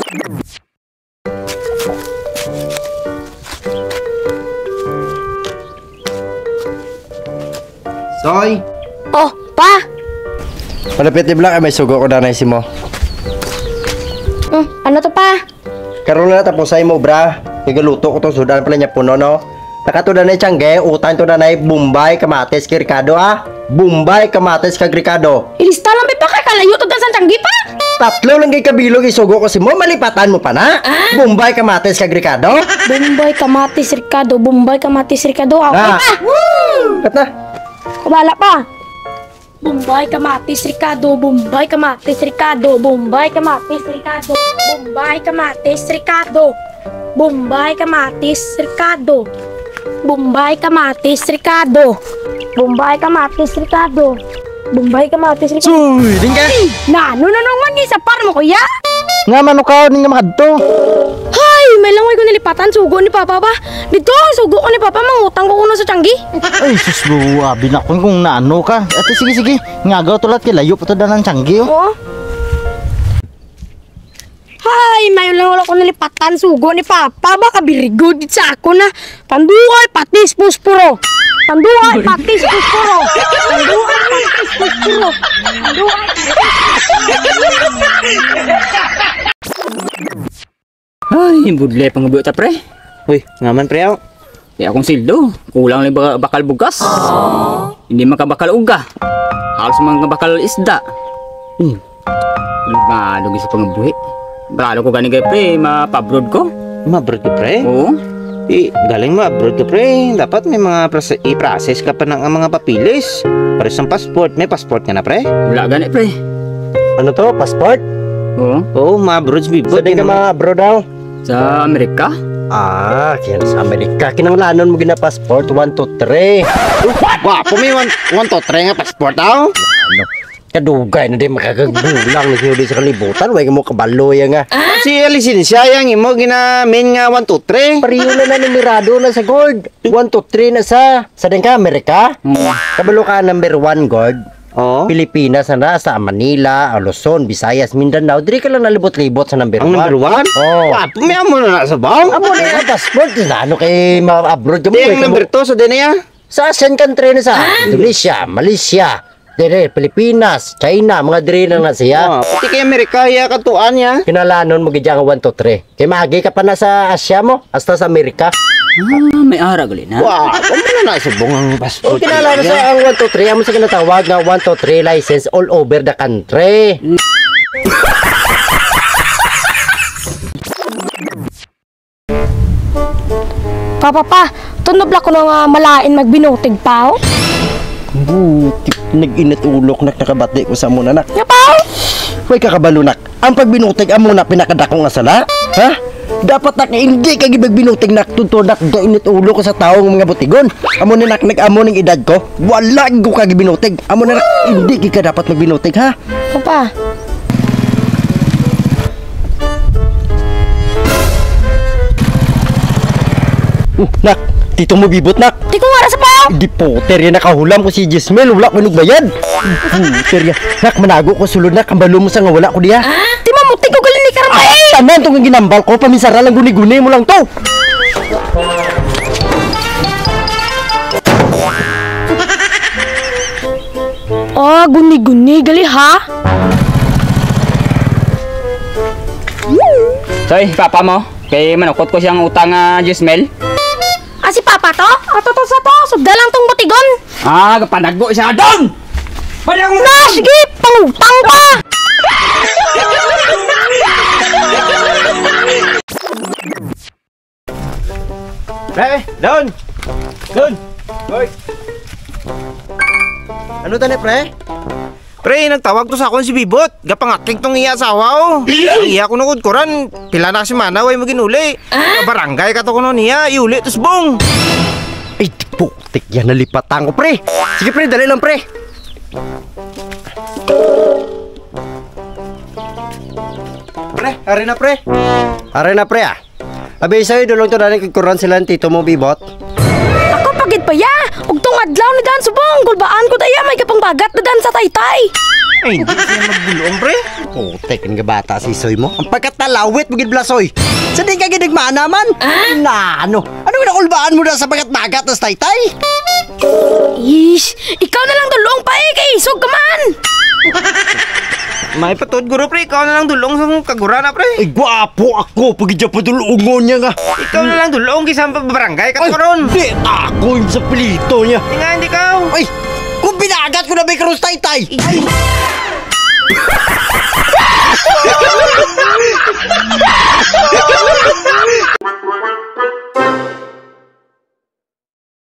Soy! Oh, pa! Malapit ni Black, may sugo ko na naisip mo. Ano to pa? Karoon na tapos ay mo, bra. Igaluto ko to, sudan pala niya puno, no? Nakato na na tiyangge, utang to na na Bombay, Kamates, Ricardo, ah? Bombay, Kamates, Ricardo. Ilista lang pa kay kalayo to dan sa tiyanggi pa? Tatlo lang kay kabilog isugo ko si mo, malipatan mo pa na? Bombay, Kamates, Ricardo? Bombay, Kamatis, Ricardo. Bombay, Kamatis, Ricardo. Okay pa! Kat na? Kubala pa! Bombay, Kamatis, Ricardo. Bombay, Kamatis, Ricardo. Bombay, Kamatis, Ricardo. Bombay, Kamatis, Ricardo. Bombay, Kamatis, Ricardo. Bombay, Kamatis, Ricardo. Bombay, Kamatis, Ricardo. Bombay, Kamatis, Ricardo. Suy, din ka? Na, naman isa par mo kuya. Nga man ka, din nga makadto. Hay, may lang ko nilipatan sugo ni Papa ba? Dito, sugo ko ni Papa, mangutang ko kuno sa tiyanggi. Ay, sus mo, binakon kung naano ka. Ate, sige, ngagaw tulat kilayo pa to ng tiyanggi, oh. Oo. Hay, may lang wala ko nilipatan sugo ni Papa, baka birigod sa ako na. Tanduay, patis, puspuro. Tanduay, patis, puspuro. Tanduay, patis, puspuro. Tanduay, Ay, budle pang ubi ta pre. Uy, ngaman pre ako. Kaya akong sildo, kulang lang bakal bugas. Hindi makabakal uga. Halos mga bakal isda. Lumalog sa pangabuhi. Bralo ko gani kay pre, mapabroad ko. Mabrod ka pre? Oo. Galing ma-abroad ka pre. Dapat may mga i-process ka pa ng mga papilis. Para sa passport. May passport ka na pre? Wala gani pre. Ano to? Passport? Oo. Oo, ma-abroad sa bibot. Saan ka ma-abroad daw? Sa Amerika. Kaya sa Amerika. Kinanglanon mo gina passport. 1, 2, 3. Wapo, may 1, 2, 3 nga passport daw. Kadugay na din makagagulang na siya sa kalibutan. Huwag mo kabalo yan nga. Si lisensya yang imo ginamin nga 1, 2, 3. Pariyo na numerado na sa gold. 1, 2, 3 na sa din ka, Amerika? Kabalo ka number 1 gold. Oh. Pilipinas na sa Manila, Luzon, Visayas, Mindanao. Diri ka lang nalibot-libot sa number 1. Ang number 1? Oo. Wapo, may amo na sa bang. Amo na yung passport. Na ano kay ma-abroad ka mo? Yung number 2 sa din niya? Sa Asian country na sa Indonesia, Malaysia, dire, Pilipinas, China, mga dire na siya. Pati kay Amerika, ya katuan niya. Kinalanon mo gidya nga 1, 2, 3. Kay magi ka pa na sa Asia mo, hasta sa Amerika. May ara gali na. Wow, ano na subong ang O passport. kinalanon sa ang 1, 2, 3, amo sa kinatawag nga 1, 2, 3 license all over the country. Papa, tunob la ko nga malain magbinutig pa, oh. Buti, nag-init ulok nak nakabati ko sa muna nak. Ya pa, oh. Huwag kakabalo nak, ang pagbinutig amo na pinakadako nga sala. Ha? Dapat nak hindi ka gibagbinutig nak tunto nak gainit ulo ko sa taong mga butigon. Amo ni nak nag-amo ning edad ko, wala ko ka gibinutig. Amo na nak hindi ka dapat magbinutig ha. Papa. Nak, tito mo bibot nak. Di ko nga sa pa, oh. Di poter yan nakahulam ko si Jismel, wala ko nagbayad. Poter yan. Nak, manago ko sulod nak, kambalo mo sa nga wala ko diya. Di mamutig ko galing ni Karapay. Tanan itong ginambal ko, paminsara lang guni-guni mo lang to. Oh, guni-guni gali ha. Soy, papa mo. Kay manukot ko siyang utang Jismel. Si Papa to? Ato to sa to, sugda lang tong butigon. Kapanago siya doon! Padang Na, sige, pangutang ka. Pre, down! Doon! Hoy! Ano tani pre? Pre, nagtawag to sa akong si Bibot. Gapangakik tong iya asawa, oh. Iya ko nukod koran. Pila na si mana, way mo ginuli. Barangay ka to kuno niya, iuli tos bong. Ay, putik yan, nalipatan ko pre. Sige pre, dali lang pre. Pre, hari na pre. Hari na pre ah. Abi sa'yo, dulong to na rin kikuran sila ng tito mo, Bibot. Ako pagit pa ya. Ug tong adlaw ni Dan subong, gulbaan ko daya may kapang bagat na Dan sa taytay. Ay, hindi siya magbulong, pre. Putek nga bata si Soy mo. Ang pagkatalawit magid blasoy. Sa di ka ginigmana man. Na ano? Ano nakulbaan mo na sa bagat-bagat na taytay? Ish, ikaw na lang dulong pa eh, kay isog ka man. May patod, guro, pre. Ikaw na lang dulong sa kagura na, pre. Ay, gwapo ako. Pagidya pa dulungon niya nga. Ikaw na lang dulong kaysa barangay ka karon. Di ako yung sa pelito niya. Hindi nga, hindi ka. Ay, kung binagat ko na may krus taytay. Ay.